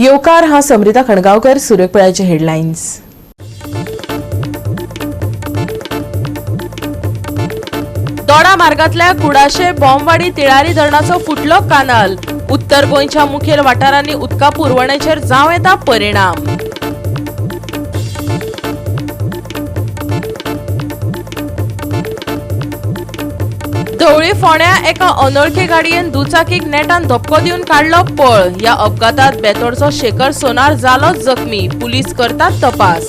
येवकार हा समृता खणगावकर, सुरेखपळ्याचे हेडलाईन्स। दोडा मार्गातल्या कुडाशे बॉम्बवाडी तिळारी धरणाचो फुटलो कानाल। उत्तर गोंयच्या मुखेल वाठारांनी उदका पुरवण्याचेर जावं येता परिणाम। धवळी फोंड्या एका अनवळखी गाडयेन दुचाकीक नेटान धपको दिवन काडलो पळ। या अपघातात बेतोडचो शेखर सोनार जालो जखमी। पुलीस करतात तपास।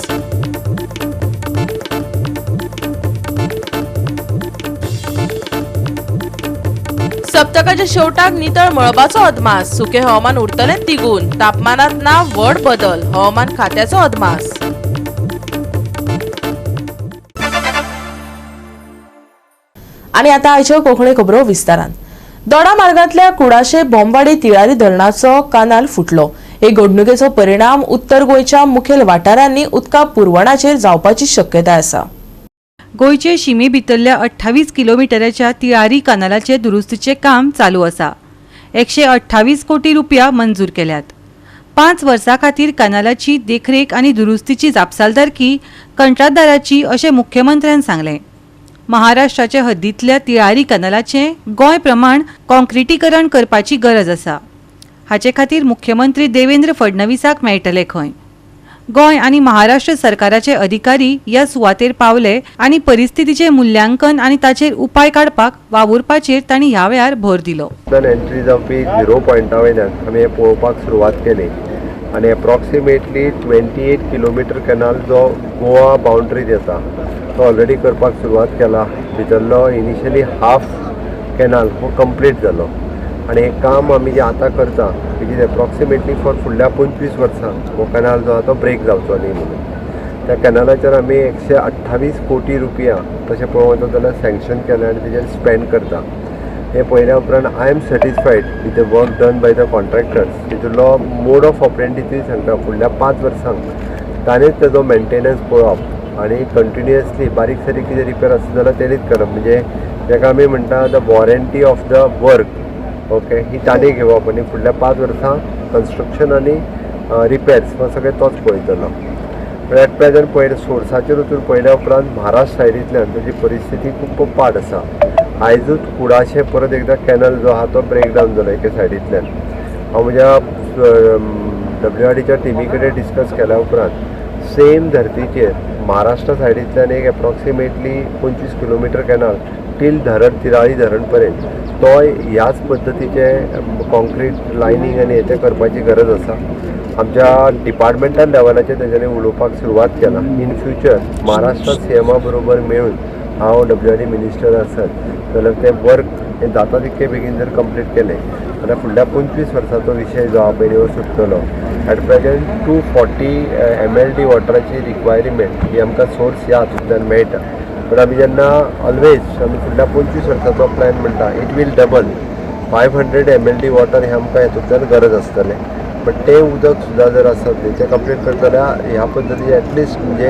सप्तकाच्या शेवटाक नितळ मळबाचो अदमास। सुके हवामान उरतले तिगून। तापमानात ना व्हड बदल, हवामान खात्याचो अदमास। आणि आता आयच्यो कोंकणी खबरो विस्तारान। दोडा मार्गातल्या कुडाशे बॉम्बवाडी तिळारी धरणाचो कानाल फुटलो। हे घडणुकेचो परिणाम उत्तर गोंयच्या मुखेल वाठारांनी उदका पुरवणाचेर जावपाची शक्यताय आसा। गोयचे शिमे भितरल्या 28 किलोमीटराच्या तिळारी कानालाचे दुरुस्तीचे काम चालू आसा। 128 कोटी रुपया मंजूर केल्यात। 5 वर्सां खातीर कानालाची देखरेख आनी दुरुस्तीची जापसालदारकी कंत्राटदाराची अशें मुख्यमंत्र्यान सांगलें। महाराष्ट्राच्या हद्दींतल्या तिळारी कनालाचे गोंय प्रमाण कॉन्क्रिटीकरण करपाची गरज आसा। हाचे खातीर मुख्यमंत्री देवेंद्र फडणवीसाक मेळटले खंय। गोंय आनी महाराष्ट्र सरकाराचे अधिकारी ह्या सुवातेर पावले आनी परिस्थितीचे मुल्यांकन आनी ताचेर उपाय काडपाक वावुरपाचेर तांणी ह्या वेळार भर दिलो। एंट्री जावपी 0 पॉयंटा वयल्यान आमी हें पळोवपाक सुरवात केली आनी एप्रॉक्सिमेटली 28 किलोमीटर कॅनाल जो गोवा बाउंड्रीत येता तो ऑलरेडी करपाक सुरवात केला। भितरलो इनिशियली हाफ कॅनाल हो कंप्लीट जालो आनी हें काम आमी जे आतां करता विच इज एप्रॉक्सिमेटली फॉर फुडल्या 25 वर्सां हो कॅनाल जो आहा तो ब्रेक जावचो न्ही म्हणून त्या कॅनालाचेर आमी 128 कोटी रुपया तशें पळोवंक वचत जाल्यार सँक्शन केल्या आनी तेजेर स्पेंड करता। हे पयल्या उपरांत I am satisfied with the work done by the contractors. तितूंतलो मोड ऑफ ऑपरेंटीचूय सांगता फुडल्या 5 वर्सांक ताणेंच तेजो मेंटेनन्स पळोवप आनी कंटिन्युअसली बारीक सारीक कितें रिपेर आसा जाल्यार तेणीच करप, म्हणजे जेका आमी म्हणटा the warranty of the work okay ही ताणें घेवप आनी फुडल्या 5 वर्सां कन्स्ट्रक्शन आनी रिपेर्स हो सगळें तोच पळयतलो। एट प्रेजंट पळय सोर्साचेर वचून पळयल्या उपरांत महाराष्ट्र सायडींतल्यान ताची परिस्थिती खूब पाड आसा। आयजूच कुडाशे परत एकदां कॅनल जो आहा तो ब्रेक डावन जालो एके सायडींतल्यान। हांव म्हज्या WRDच्या टिमी कडेन डिस्कस केल्या उपरांत सेम धर्तीचेर महाराष्ट्र सायडींतल्यान एक एप्रॉक्सिमेटली 25 किलोमीटर कॅनल टील धरण तिराळी धरण पर्यंत तोय ह्याच पद्दतीचे कॉन्क्रीट लायनींग आनी हें करपाची गरज आसा। आमच्या डिपार्टमेंटल लेवलाचेर तेंच्यांनी उलोवपाक सुरवात केला। इन फ्युचर महाराष्ट्र CMA बरोबर मेळून हांव WRD मिनिस्टर आसत जाल्यार तें वर्क हें जाता तितके बेगीन जर कंप्लीट केलें जाल्यार फुडल्या 25 वर्सांचो विशय जो आहा पळय हो सुटतलो। एट प्रेजंट 240 MLD वॉटराची रिक्वायरमेंट ही आमकां सोर्स ह्या हातूंतल्यान मेळटा, पण आमी जेन्ना ऑलवेज आमी फुडल्या 25 वर्सांचो प्लॅन म्हणटा it will double 500 MLD water हे आमकां हेतूंतल्यान गरज आसतलें। बट तें उदक सुद्दां जर आसत तें कंप्लीट करता जाल्यार ह्या पद्दतीचे एटलिस्ट म्हणजे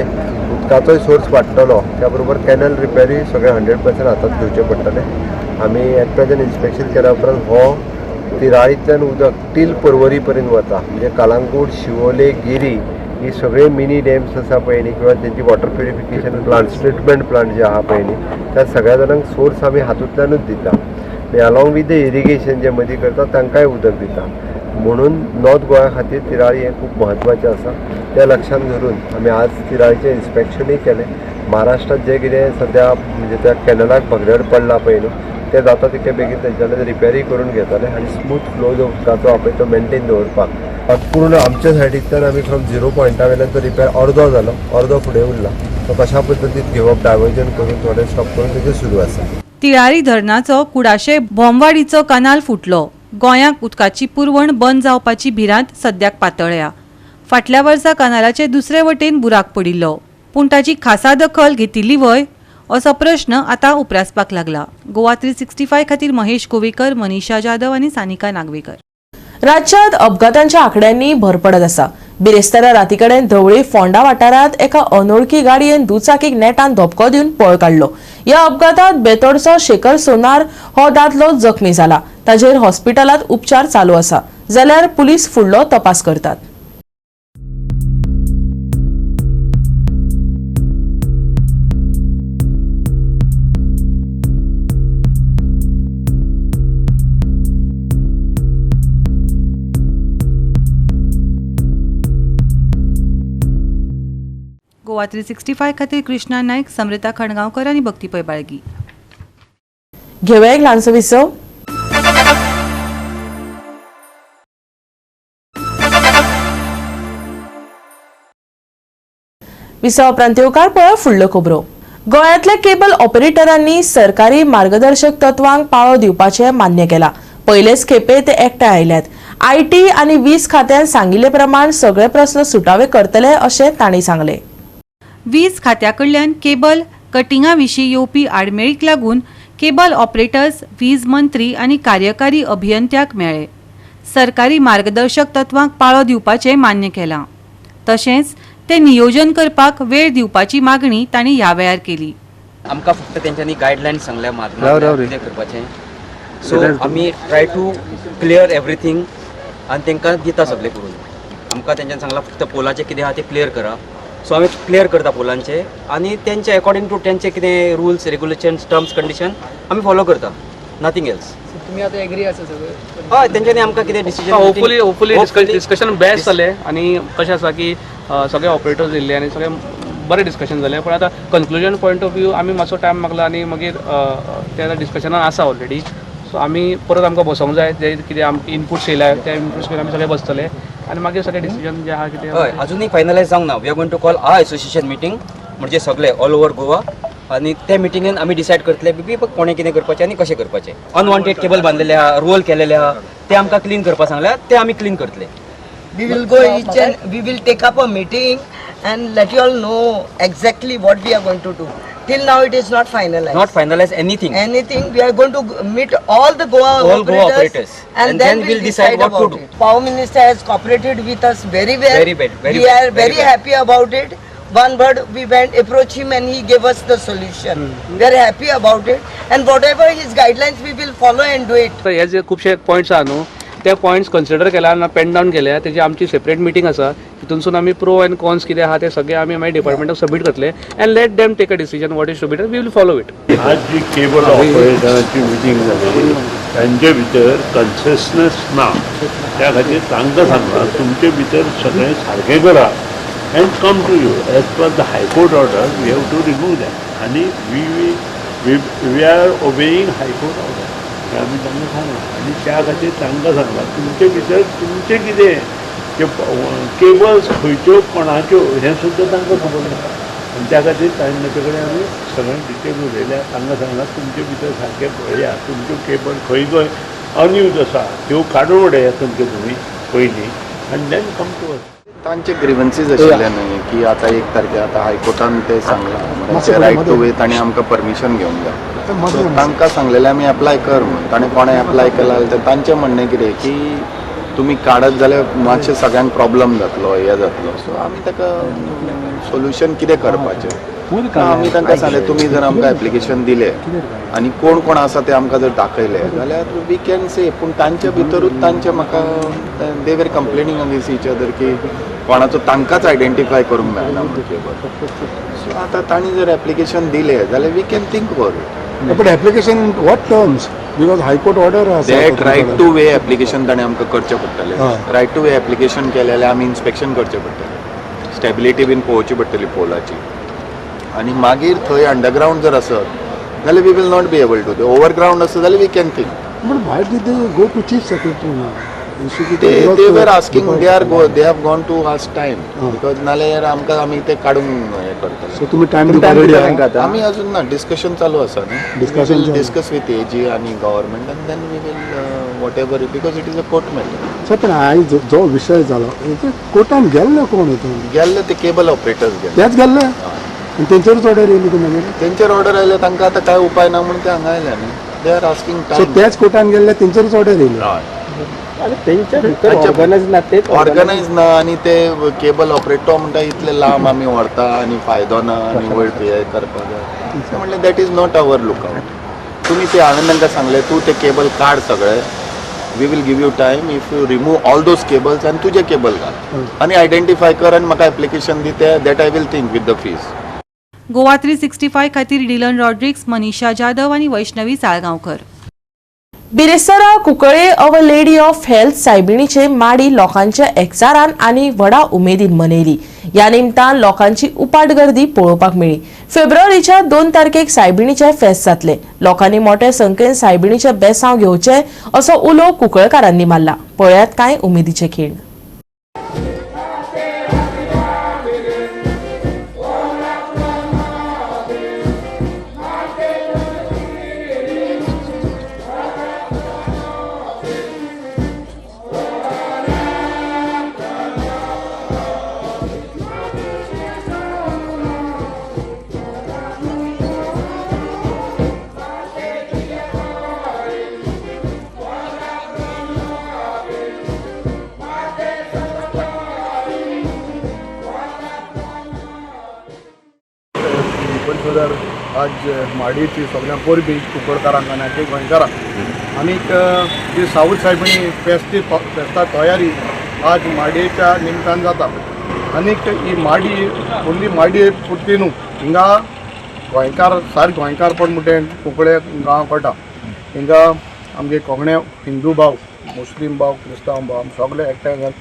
उदकाचोय सोर्स वाडटलो, त्या बरोबर कॅनल रिपेरूय सगळें 100% हातांत घेवचें पडटलें। आमी एट प्रेजंट इन्स्पेक्शन केल्या उपरांत हो तिराळींतल्यान उदक टील पर्वरी पर्यंत वता, म्हणजे कालांगूट, शिवोले, गिरी ही सगळे मिनी डॅम्स आसा पळय न्ही किंवा तेंची water purification plants treatment plant जे आहा पळय न्ही त्या सगळ्या जाणांक सोर्स आमी हातूंतल्यानूच दिता। अलॉंग वीथ द इरिगेशन जे मदीं करता तांकांय उदक दिता। म्हणून नॉर्थ गोंया खातीर तिराळी हें खूब म्हत्वाचें आसा। त्या लक्षांत धरून आमी आज तिराळीचें इन्स्पेक्शनूय केलें। महाराष्ट्रात जे कितें सद्या म्हणजे त्या कॅनलाक भगदड पडला पळय न्ही ते जाता तितके बेगीन तेंच्यानी रिपेरी करून घेतले आनी स्मूथ फ्लो जो उदकाचो आहा पळय तो मेंटेन दवरपाक पूर्ण आमच्या सायडींतल्यान आमी फ्रॉम 0 पॉयंटा वयल्यान तो रिपेर अर्दो जालो, अर्दो फुडें उरला। तो कशा पद्दतीन घेवप डायवर्जन करून थोडें स्टॉप करून तेजें सुरू आसा। तिळारी धरणाचो कुडाशे बॉम्बवाडीचो कनाल फुटलो। गोंयाक उदकाची पुरवण बंद जावपाची भिरांत सद्याक पातळ्ळ्या। फाटल्या वर्सा कनालाचे दुसरे वटेन बुराक पडिल्लो, पूण ताची खासा दखल घेतिल्ली वय असो प्रश्न आतां उपरासपाक लागला। गोवा 365 खातीर महेश गोवेकर, मनीषा जाधव आनी सानिका नागवेकर। राज्यात अपघातांच्या आंकड्यांनी भर पडत आसा। बिरेस्तारा रातीकडेन धवळी फोंडा वाठारांत एका अनवळखी गाडयेन दुचाकीक नेटान धपको दिवन पळ काडलो। या अपघातात बेतोडचो शेखर सोनार हो दादलो जखमी जाला। ताजेर हॉस्पिटलात उपचार चालू आसा, जाल्यार पुलीस फुडलो तपास करतात। गोवा 365 खातीर कृष्णा नायक, समृता खणगांवकर आनी भक्ती पै बाळगी. घेऊया एक ल्हानसो विसव. विसव उपरांत येवकार पळय फुडल्यो खबरो. गोंयांतल्या केबल ऑपरेटरांनी सरकारी मार्गदर्शक तत्वांक पाळो दिवपाचें मान्य केलां. पयलेच खेपे ते एकठांय आयल्यात. आयटी आनी वीज खात्यान सांगिल्ले प्रमाण सगळे प्रस्न सुटावे करतले अशें तांणी सांगलें. वीज खात्या कडल्यान केबल कटिंगा विशीं येवपी आडमेळीक लागून केबल ऑपरेटर्स वीज मंत्री आनी कार्यकारी अभियंत्याक मेळ्ळे. सरकारी मार्गदर्शक तत्वांक पाळो दिवपाचें मान्य केलां. तशेंच ते नियोजन करपाक वेळ दिवपाची मागणी तांणी ह्या वेळार केली. आमकां फक्त तेंच्यांनी गायडलायन्स सांगल्या कितें करपाचें. सो आमी ट्राय टू क्लियर एवरीथींग आनी तेंकां दिता सगळें करून. आमकां तेंच्यांनी सांगलां फक्त पोलाचें कितें आहा तें क्लियर करा. सो आमी क्लियर करता पोलांचे आनी तेंचे अकॉर्डिंग टू तेंचे कितें रुल्स रेग्युलेशन्स टर्म्स कंडिशन आमी फॉलो करता. Nothing else. तुम्ही आता एग्री आसा सगळं? हय तेंच्यांनी आमकां कितें डिसिजन होपफुली डिस्कशन बेस्ट जालें आनी कशें आसा की सगळे ऑपरेटर्स येयल्ले आनी सगळें बरें डिस्कशन जालें. पण आतां कन्क्लुजन पॉयंट ऑफ व्यू आमी मातसो टायम मागला आनी मागीर ते आतां डिस्कशनान आसा ऑलरेडी. सो आमी परत आमकां बसोंक जाय जे कितें आमकां इनपुट्स येयल्या त्या इनपुट्स घेवन आमी सगळे बसतले आनी मागीर सगळें डिसिजन जें आहा कितें हय अजुनूय फायनलायज जावंक ना. We are going to call our association meeting म्हणजे सगळे ऑल ओव्हर गोवा आनी त्या मिटिंगेन आमी डिसायड करतले बी कोणें कितें करपाचें आनी कशें करपाचें. अनवॉन्टेड केबल बांदलेले आहा, रोल केलेले आहा ते आमकां क्लीन करपाक सांगल्या ते आमी क्लीन करतले. We will go each and we will take up a meeting and let you all know exactly what we are going to do. Till now it is not finalized. Not finalize anything. Anything. We are going to meet all the Goa All Goa operators. and then we'll decide what to do. Power Minister has cooperated with us very well. Very well, very we well, are very well. happy about it. One word, we went approach him and he gave us the solution. We are happy about it and whatever his guidelines we will follow and do it. तर हे जे खुबशे points आहा न्हू ते points consider केला आनी pen down केल्या. तेजी आमची सेपरेट मिटींग आसा. तितूनसून आमी प्रो एंड कॉन्स कितें आहा ते सगळे आमी मागीर डिपार्टमेंटाक सबमीट करतले and let them take a decision what is to be done. We will follow it. आज जी केबल ऑपरेटरांची मिटींग जाली तांचे भितर कन्सिस्टन्स ना. त्या खातीर तांकां सांगलां तुमचे भितर सगळें सारकें करा and come to you as per the High Court order. We have to remove that. आणि we are obeying High Court order. हे आमी तांकां सांगलां आनी त्या खातीर तांकां सांगलां तुमचे भितर तुमचें कितें केबल्स खंयच्यो कोणाच्यो हें सुद्दां तांकां खबर ना. आनी त्या खातीर तांचे कडेन आमी सगळें डिटेल उलयल्या. तांकां सांगलां तुमचे भितर सारकें पळया तुमच्यो केबल खंय खंय अनयूज आसा त्यो काडून उडया तुमचे तुमी पयलीं आनी देन कम टू अस. तांचे ग्रिवन्सीज आशिल्ले न्हय की आतां 1 तारखेर आतां हायकोर्टान ते सांगलां म्हणजे रायट टू वे तांणी आमकां परमिशन घेवंक जाय. सो तांकां सांगलेलें आमी एप्लाय कर म्हणून. ताणें कोणें एप्लाय केला जाल्यार तांचें म्हणणें कितें की तुमी काडत जाल्यार मातशें सगळ्यांक प्रॉब्लम जातलो हें जातलो. सो आमी ताका सोल्युशन कितें करपाचें आमी तांकां सांगलें तुमी जर आमकां एप्लिकेशन दिलें आनी कोण कोण आसा ते आमकां जर दाखयले जाल्यार वी कॅन से. पूण तांचे भितरूच तांचे म्हाका दे वर कंप्लेनिंग अगेन्स्ट इच अदर की कोणाचो तांकांच आयडेंटिफाय करूंक मेळना केबल. सो आतां तांणी जर एप्लिकेशन दिलें जाल्यार we can think about it. But application in what terms? Because High Court order has. That right to way application ताणें आमकां करचें पडटलें. रायट टू वे एप्लिकेशन केलें जाल्यार आमी इन्स्पेक्शन करचें पडटलें. स्टेबिलिटी बीन पळोवची पडटली पोलाची आनी मागीर थंय अंडरग्रावंड जर आसत जाल्यार we will not be able to. Overground आसत जाल्यार we can think. But why did they go to Chief Secretary now? They were asking, they have gone to us time because नाल्यार आमकां आमी ते काडूंक हें करतले. So तुम्ही टाइम दिवपाक आमी अजून ना डिस्कशन चालू आसा न्ही. Discussion डिस्कस विथ एजी आनी गव्हर्मेंट आनी then we will whatever because it is a court matter. Sir पण आयज जो विशय जालो कोर्टान गेल्ले कोण हितून? गेल्ले ते केबल ऑपरेटर्स गेले. तेच गेल्ले आनी तेंचेरूच ऑर्डर येयली ती मागीर. तेंचेर ऑर्डर आयले तांकां आतां काय उपाय ना म्हणून ते हांगा आयले न्ही. They are asking so time. तेच कोर्टान गेल्ले तेंचेरूच ऑर्डर येयली. ऑर्गनायज ना आनी ते केबल ऑपरेटर म्हणटा इतले लांब आमी व्हरता आनी फायदो ना आनी वयर हे करपाक जाय म्हणलें that is not our lookout. तुमी ते हांवें तांकां सांगलें तूं ते केबल काड सगळे. We will give you time if you remove all those cables आनी तुजे केबल घाल आनी आयडेंटिफाय कर आनी म्हाका एप्लिकेशन दी ते that I will think with the fees. Goa 365 खातीर डिलन रॉड्रिक्स, मनीषा जाधव आनी वैष्णवी साळगांवकर. बिरेस्तारा कुंकळे अव लेडी ऑफ हेल्थ सायबिणीचे माडी लोकांच्या एकचारान आनी व्हडा उमेदीन मनयली. ह्या निमतान लोकांची उपाट गर्दी पळोवपाक मेळ्ळी. फेब्रुवारीच्या 2 तारखेक सायबिणीचे फेस्त जातले. लोकांनी मोठ्या संख्येन सायबिणीचे बेसांव घेवचे असो उलो कुंकळकारांनी मारला. पळयात कांय उमेदीचे खीण. आज माडीची सगळ्या पोरबी कुंकळकारांक आनी आख्या गोंयकारांक आनीक जी साऊथ सायबिणी फेस्ता तयारी आज माडयेच्या निमतान जाता. आनीक ही माडी ओन्ली माडी पुरती न्हू, हिंगा गोंयकार सारके गोंयकारपण म्हणटे कुंकळे गांव पडटा. हिंगा आमगे कोंकणे हिंदू भाव, मुस्लीम भाव, क्रिस्तांव भाव आमी सगळे एकठांय घालून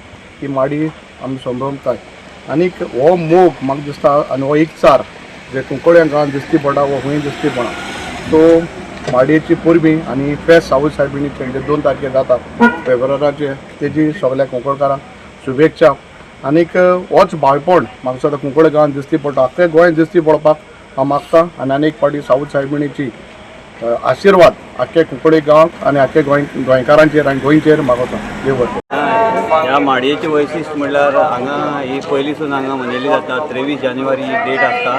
ही माडी आमी संभ्रमताय. आनीक हो मोग म्हाका दिसता आनी हो इकचार जे कुंकळ्या गांवांत दिसती पडटा वो खंय दिसती पडना. सो माडयेची पोरबी आनी फेस्त साऊथ सायबिणीचे 2 तारखेक जाता फेब्रुवाराचे. तेजी सगळ्या कुंकळकारांक शुभेच्छा. आनीक होच बाळपण म्हाका सद्या कुंकळे गांवांत दिसती पडटा, आख्या गोंयांत दिसती पडपाक हांव मागता. आनी आनीक फावटी साऊथ सायबिणीची आशिर्वाद आख्या कुंकळे गांवांक आनी आख्या गोंयकारांचेर आनी गोंयचेर मागता. देव ह्या माडयेचें वैशिश्ट म्हणल्यार हांगा ही पयलीसून हांगा मनयली जाता. 23 जानेवारी ही डेट आसता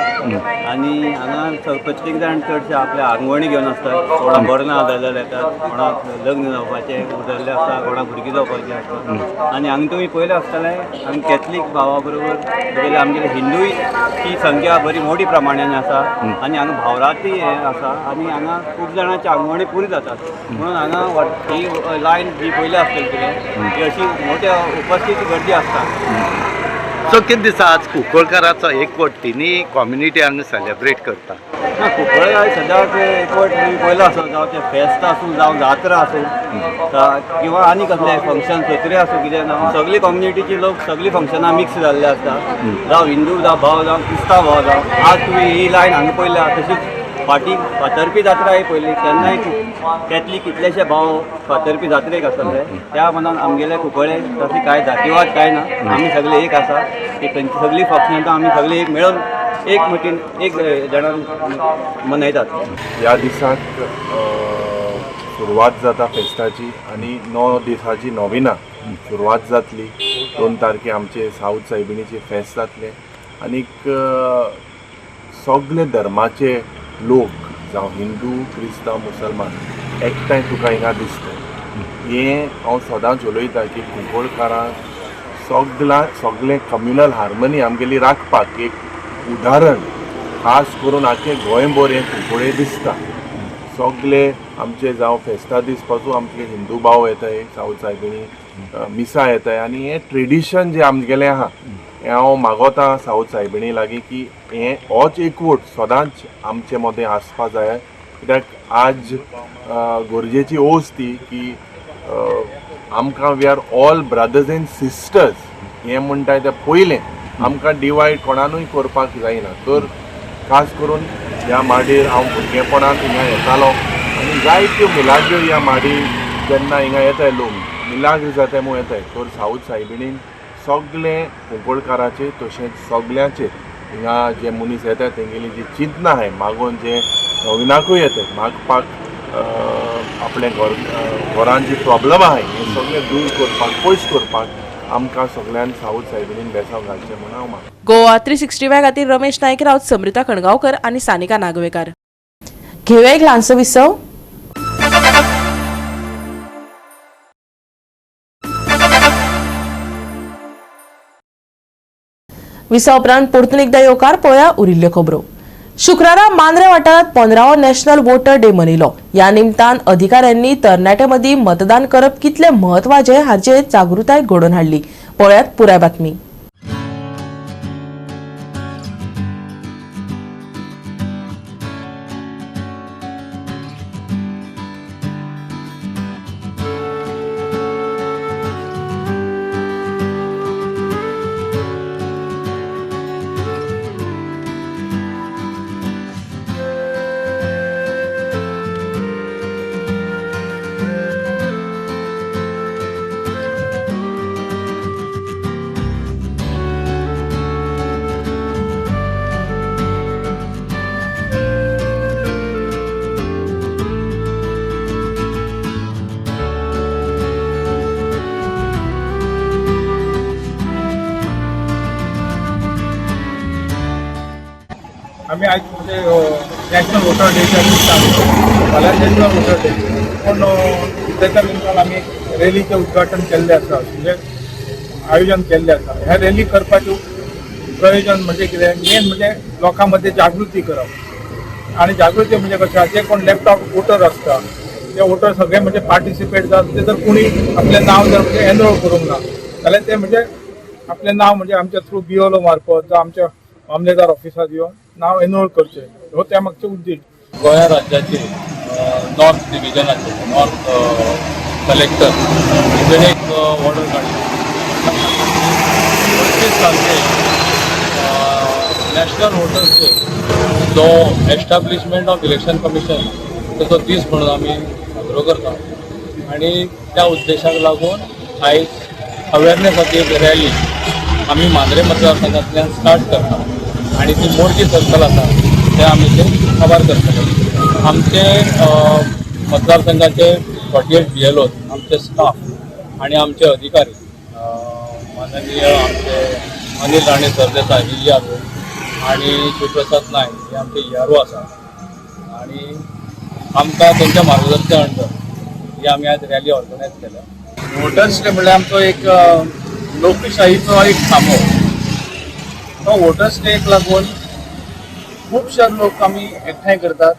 आनी हांगा प्रत्येक जाण चडशे आपल्या आंगवणी घेवन आसतात. कोणाक बरें ना जाल्यार येतात, कोणाक लग्न जावपाचें उरलेलें आसता, कोणाक भुरगीं जावपाचीं आसता. आनी हांगा तुमी पयलें आसतलें हांगा कॅथलीक भावा बरोबर तुगेले आमगेले हिंदूची संख्या बरी मोठी प्रमाणान आसा आनी हांगा भावराती हें आसा आनी हांगा खूब जाणांची आंगवणी पुरी जातात. म्हणून हांगा ही लायन जी पयली आसतली कितें ही अशी मोठ्या उपस्थिती गर्दी आसता. सो कितें दिसा आज कुंकळकाराचो एकवट तिनी कम्युनिटी हांगा सेलेब्रेट करता. कुंकळे सद्याक एकवट पयलो आसूं जावं ते फेस्त आसूं जावं जात्रा आसूं किंवा आनी कसले फंक्शन सत्रे आसूं कितें ना सगळी कम्युनिटीची लोक सगळीं फंक्शनां मिक्स जाल्ले आसता. जावं हिंदू जावं भाव जावं क्रिस्तांव भाव जावं. आज तुमी ही लायन हांगा पयल्या तशीच फातर्पी जात्रा ही पयली तेन्नाय कॅथलीक कितलेशे भाव फातर्पी जात्रेक आसतले. त्या मनान आमगेले कुंकळे तशी कांय जातीवाद कांय ना, आमी सगळे एक आसा. खंयची सगळीं फंक्शनां आमी सगळीं एक मेळून एक मतीन एक जणान मनयतात. ह्या दिसाक सुरवात जाता फेस्ताची आनी 9 दिसाची नोविना सुरवात जातली. 2 तारखे आमचे साऊथ सायबिणीचे फेस्त जातले. आनीक सगळे धर्माचे लोक जावं हिंदू क्रिस्तांव मुसलमान एकठांय तुका हिंगा दिसता. हें हांव सदांच उलयतां की कुंकळकारांक सगळें कम्युनल हार्मनी आमगेली राखपाक एक उदाहरण खास करून आख्खें गोंयभर हें कुंकळे दिसता. सगळे आमचे जावं फेस्ता दीस पासून आमचे हिंदू भाव येताय, साऊथ सायबिणी मिसां येताय आनी हें ट्रेडिशन जें आमगेलें आहा हें हांव मागोतां साऊथ सायबिणी लागीं की हें होच एकवट सदांच आमचे मदें आसपा जाय. कित्याक आज गरजेची ओस ती की आमकां we are all brothers and sisters. हें म्हणटाय तें पयलें आमकां डिवायड कोणानूय करपाक जायना. तर खास करून ह्या माडीर हांव भुरगेपणांत हिंगा येतालो आनी जायत्यो मिलाग्यो ह्या माडीर जेन्ना हिंगा येताय लोक मिलाग्र जाताय म्हूण येताय. तर साऊथ सायबिणीन सगळे कुंकळकाराचे तशेंच सगळ्यांचेर हिंगा जे मनीस येतात तेंगेली जी चिंतना आहाय मागोवन जे नविनाकूय येतात मागपाक आपले घरान जी प्रॉब्लम आहाय हे सगळे दूर करपाक पयस करपाक आमकां सगळ्यांक साऊथ सायबिणीन बेसांव घालचें म्हणून हांव मागतां. गोवा 365 खातीर रमेश नायक रावत, समृता कणगांवकर आनी सानिका नागवेकार. घेवया एक ल्हानसो विसव. विसा उपरांत परतून एकदा येवकार पळया उरिल्ल्यो खबरो. शुक्रारा मांद्रे वाठारांत 15वो नॅशनल वोटर डे मनयलो. ह्या निमतान अधिकाऱ्यांनी तरणाट्यां मदीं मतदान करप कितलें म्हत्वाचें हाचेर जागृताय घडोवन हाडली. पळयात पुराय बातमी. आमचे नॅशनल वॉटर डेच्या निमतान फाल्यां नॅशनल वॉटर डे पूण तेच्या निमतान आमी रॅलीचें उद्घाटन केल्लें आसा म्हणजे आयोजन केल्लें आसा ह्या रॅली करपाचें प्रयोजन म्हणजे कितें मेन म्हणजे लोकां मदीं जागृती करप आणि जागृती म्हणजे कशें जे कोण लॅपटॉप वोटर आसता ते वोटर सगळे म्हणजे पार्टिसिपेट जातात ते जर कोणी आपलें नांव जर म्हणजे एनरोल करूंक ना जाल्यार ते म्हणजे आपलें नांव म्हणजे आमच्या थ्रू BLO मार्फत जावं आमच्या मामलेदार ऑफिसार येवन नांव एनरोल करचें हो त्या मागचो उद्देश. गोंया राज्याचे नॉर्थ डिव्हिजनाचे नॉर्थ कलेक्टर हांवें एक ऑर्डर काडली 25 तारखेक नॅशनल वोटर्स डे जो एस्टॅब्लिशमेंट ऑफ इलेक्शन कमिशन ताचो दीस म्हणून आमी साजरो करता आनी त्या उद्देशाक लागून आयज अवेरनेसाची एक रॅली आमी मांद्रे मतदारसंघांतल्यान स्टार्ट करता आनी ती मोर्ची सर्कल आसा ते आमी ते कवर करतले. आमचे मतदारसंघाचे 48 BLOs आमचे स्टाफ आनी आमचे अधिकारी माननीय आमचे अनिल राणे सरदेसाय ERO आणि शिवप्रसाद नायक हे आमचे ERO आसा आणि आमकां तेंच्या मार्गदर्शन अंडर ही आमी आज रॅली ऑर्गनायज केल्या. वोटर्स डे म्हणल्यार आमचो एक लोकशाहीचो एक खांबो. तो वोटर्स डेक लागून खुबशे लोक आमी एकठांय करतात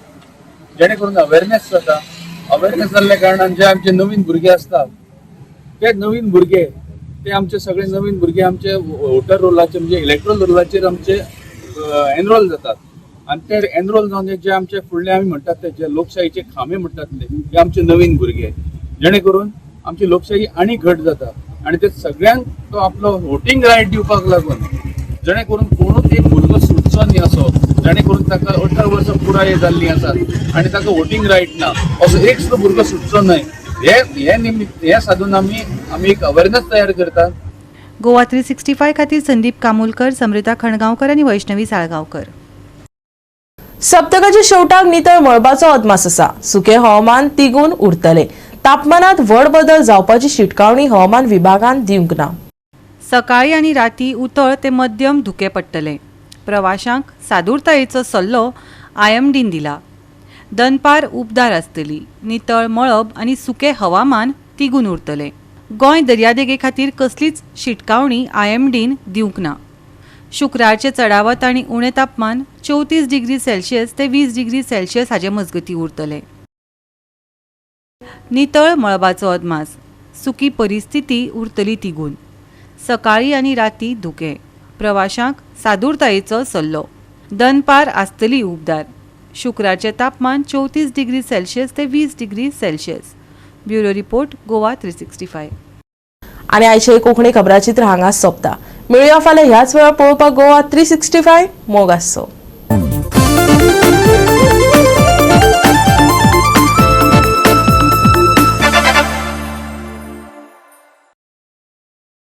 जेणे करून अवेरनेस जाता. अवेरनेस जाल्ल्या कारणान जे आमचे नवीन भुरगे आसतात ते नवीन भुरगे ते आमचे सगळे नवीन भुरगे आमचे वोटर रोलाचे म्हणजे इलेक्ट्रल रोलाचेर आमचे एनरोल जातात आणि ते एनरोल जावन जे आमचे फुडले आमी म्हणटात ते जे लोकशाहीचे खांबे म्हणटात ते आमचे नवीन भुरगे जेणे करून आमची लोकशाही आनी घट जाता आणि ते सगळ्यांक तो आपलो वोटींग रायट दिवपाक लागून जेणे करून कोणूच एक भुरगो सुटचो न्ही असो जेणे करून ताका 18 वर्सां पुराय जाल्लीं आसात आनी ताका वोटींग रायट ना असो एक सुद्दां भुरगो सुटचो न्हय हे निमित्त हे साधून आमी एक अवेरनेस तयार करतात. गोवा 365 खातीर संदीप कामुलकर, समृता खणगांवकर आनी वैष्णवी साळगांवकर. सप्तकाच्या शेवटाक नितळ मळबाचो अदमास आसा. सुके हवामान तिगून उरतले. तापमानात व्हड बदल जावपाची शिटकावणी हवामान विभागान दिवंक ना. सकाळी आनी राती उतळ ते मध्यम धुके पडटले. प्रवाशांक सादूरतायेचो सल्लो IMDन दिला. दनपार उबदार आसतली. नितळ मळब आनी सुके हवामान तिगून उरतले. गोंय दर्यादेगे खातीर कसलीच शिटकावणी IMDन दिवंक ना. शुक्रारचे चडावत आनी उणें तापमान 34 डिग्री सेल्सियस ते 20 डिग्री सेल्सियस हाचे मजगती उरतले. नितळ मळबाचो अदमास. सुकी परिस्थिती उरतली तिगून. सकाळी आनी राती धुके. प्रवाशांक सादूरतायेचो सल्लो. दनपार आसतली उबदार. शुक्रारचे तापमान 34 डिग्री सेल्सियस ते 20 degree Celsius. Bureau report Goa 365. आणि आयचे कोंकणी खबराचित्र हांगाच सोंपता. मेळुया फाल्यां ह्याच वेळार पळोवपाक गोवा 365 मोग आसचो.